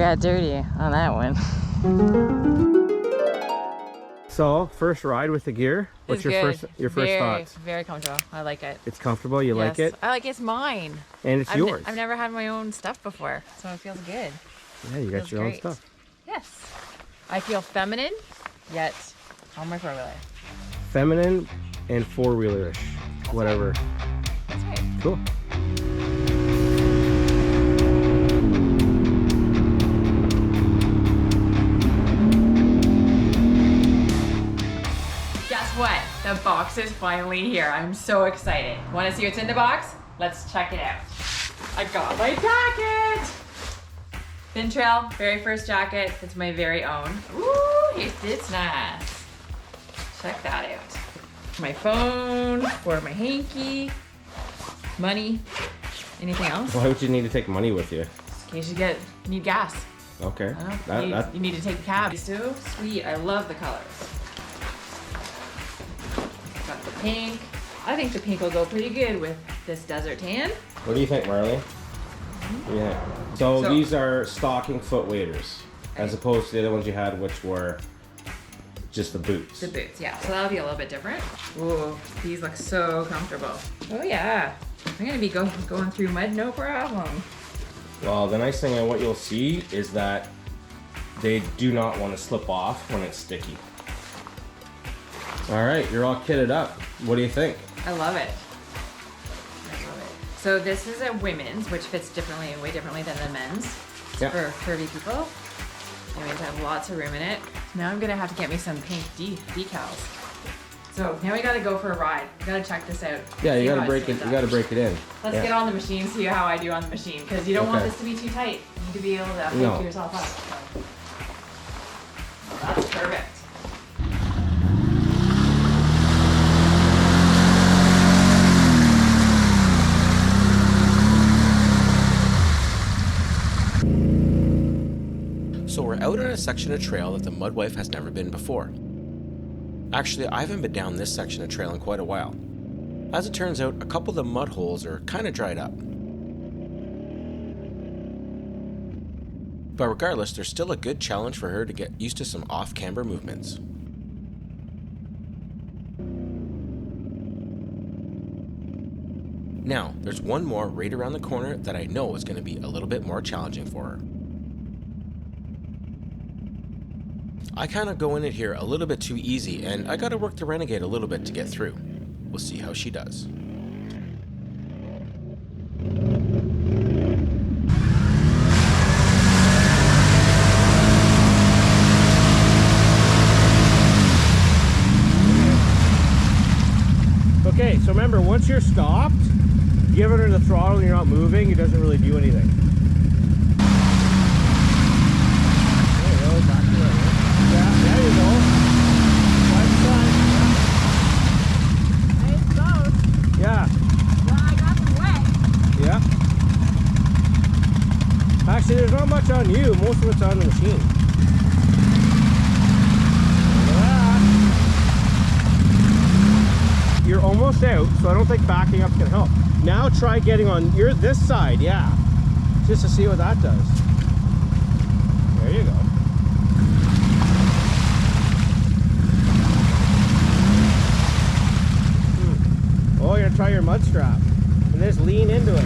got dirty on that one. So, first ride with the gear. What's your first thoughts? Very comfortable. I like it. It's comfortable. You like it? I like it's mine. And it's yours. I've never had my own stuff before, so it feels good. Yeah, you got your own stuff. Yes. I feel feminine, yet on my four-wheeler. Feminine and four-wheelerish. Whatever. Right. That's right. Cool. Guess what? The box is finally here. I'm so excited. Want to see what's in the box? Let's check it out. I got my jacket! Finntrail, very first jacket. It's my very own. Ooh, it's nice. Check that out. My phone, or my hanky, money. Anything else? Why would you need to take money with you? In case you need gas. Okay. You need to take the cab. It's so sweet. I love the colors. Got the pink. I think the pink will go pretty good with this desert tan. What do you think, Marley? Yeah. So these are stocking foot waders, as opposed to the other ones you had, which were just the boots. The boots, yeah. So that'll be a little bit different. Ooh, these look so comfortable. Oh yeah. I'm gonna be going through mud, no problem. Well, the nice thing and what you'll see is that they do not want to slip off when it's sticky. All right, you're all kitted up. What do you think? I love it. So this is a women's, which fits way differently than the men's. It's for curvy people. I mean, to have lots of room in it. Now I'm gonna have to get me some pink decals. So now we gotta go for a ride. We gotta check this out. Yeah, you gotta break it. You gotta break it in. Let's get on the machine, see how I do on the machine, because you don't want this to be too tight. You need to be able to hook yourself up. So. Well, that's perfect. So we're out on a section of trail that the Mudwife has never been before. Actually, I haven't been down this section of trail in quite a while. As it turns out, a couple of the mud holes are kind of dried up. But regardless, there's still a good challenge for her to get used to some off-camber movements. Now, there's one more right around the corner that I know is going to be a little bit more challenging for her. I kind of go in it here a little bit too easy, and I gotta work the Renegade a little bit to get through. We'll see how she does. Okay, so remember, once you're stopped, give her the throttle and you're not moving, it doesn't really do anything. There you go. Right side. Nice close. Yeah. Well, I got them wet. Yeah. Actually, there's not much on you. Most of it's on the machine. Look at that. You're almost out, so I don't think backing up's gonna help. Now try getting on this side, yeah. Just to see what that does. There you go. Oh, you're gonna try your mud strap. And just lean into it.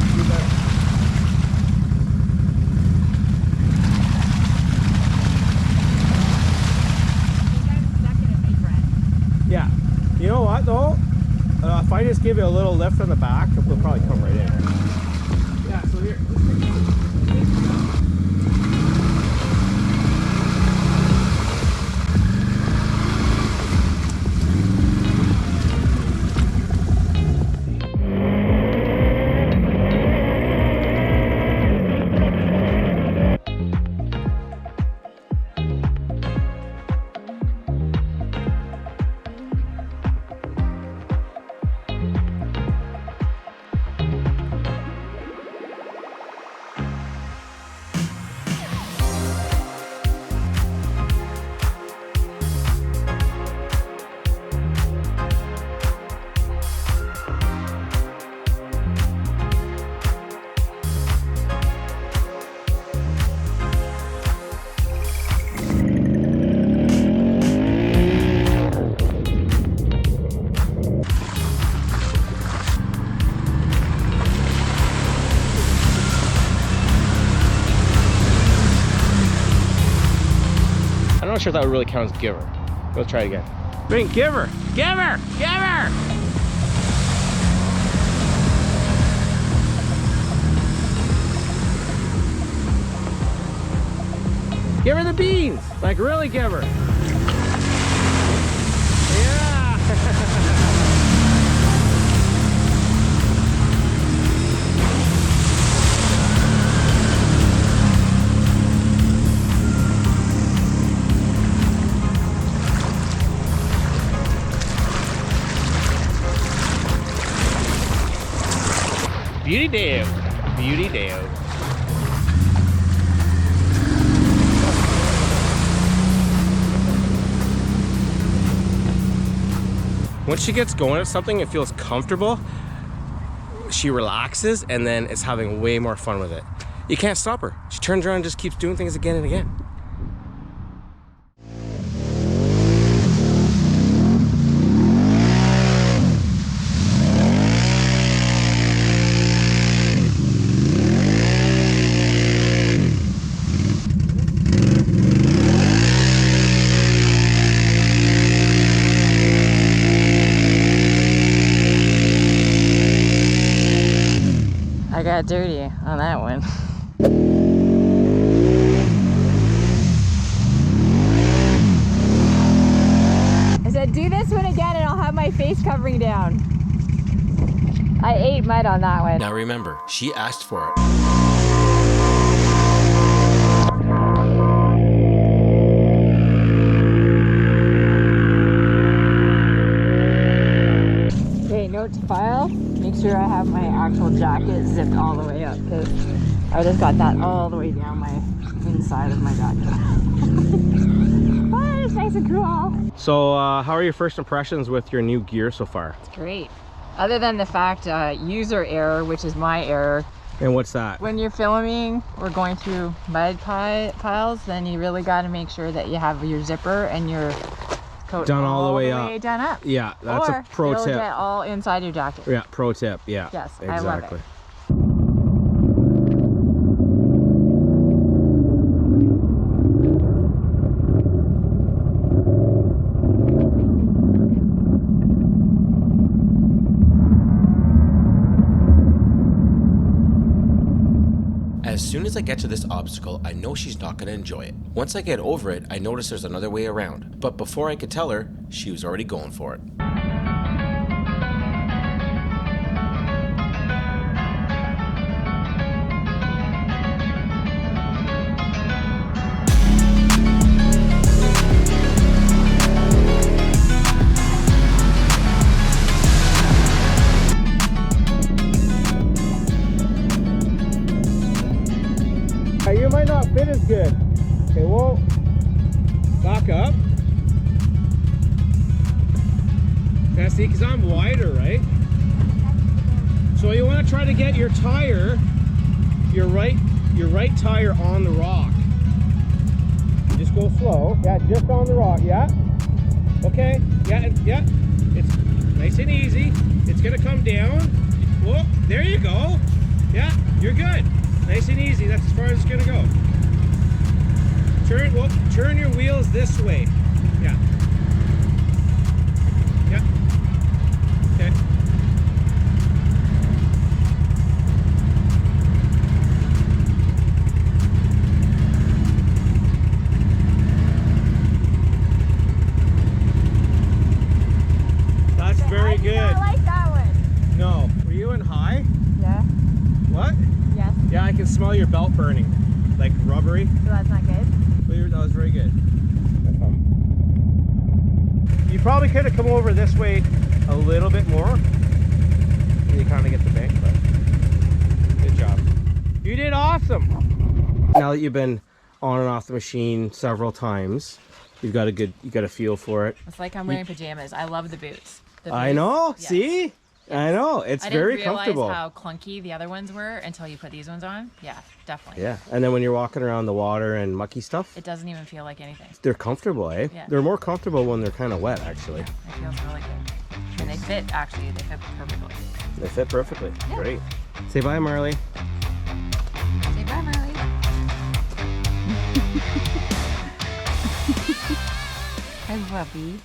Yeah. You know what though? If I just give you a little lift on the back, it'll probably come right in. Yeah, so here. not sure if that would really count as give her. Let's try it again. Bring, give her, give her, give her. Give her the beans, like really give her. Yeah. Beauty Dale, Beauty Dale. Once she gets going at something and feels comfortable, she relaxes and then is having way more fun with it. You can't stop her. She turns around and just keeps doing things again and again. I got dirty on that one. I said, do this one again and I'll have my face covering down. I ate mud on that one. Now remember, she asked for it. Okay, note to file. Make sure I have my actual jacket zipped all the way up because I just got that all the way down my inside of my jacket. But it's nice and cool. So how are your first impressions with your new gear so far? It's great. Other than the fact, user error, which is my error. And what's that? When you're filming or going through mud piles, then you really got to make sure that you have your zipper and your coat Done all the way up. Done up. Yeah, that's a pro it'll tip. Get all inside your jacket. Yeah, pro tip. Yeah. Yes, exactly. I love it. As soon as I get to this obstacle, I know she's not going to enjoy it. Once I get over it, I notice there's another way around. But before I could tell her, she was already going for it. You might not fit as good. Okay, well, back up. Yeah, see, because I'm wider, right? So you want to try to get your tire, your right tire on the rock. Just go slow. Yeah, just on the rock. Yeah. Okay. Yeah. Yeah. It's nice and easy. It's gonna come down. Whoa! There you go. Yeah, you're good. Nice and easy. That's as far as it's gonna go. Turn your wheels this way. Yeah. Yeah. Okay. That's very good. I like that one. No. Were you in high? Yeah. What? Yes. Yeah, I can smell your belt burning. Like rubbery. So that's not good. That was very good. You probably could have come over this way a little bit more. You kind of get the bank, but good job. You did awesome. Now that you've been on and off the machine several times, you got a feel for it. It's like I'm wearing pajamas. I love the boots. I know. Yes. See? I know. It's very comfortable. I didn't realize how clunky the other ones were until you put these ones on. Yeah, definitely. Yeah. And then when you're walking around the water and mucky stuff, It doesn't even feel like anything. they're comfortable, eh? Yeah. They're more comfortable when they're kind of wet, actually. It feels really good. And they fit, actually, they fit perfectly. They fit perfectly. Yeah. Great. Say bye, Marley. Say bye, Marley. puppy.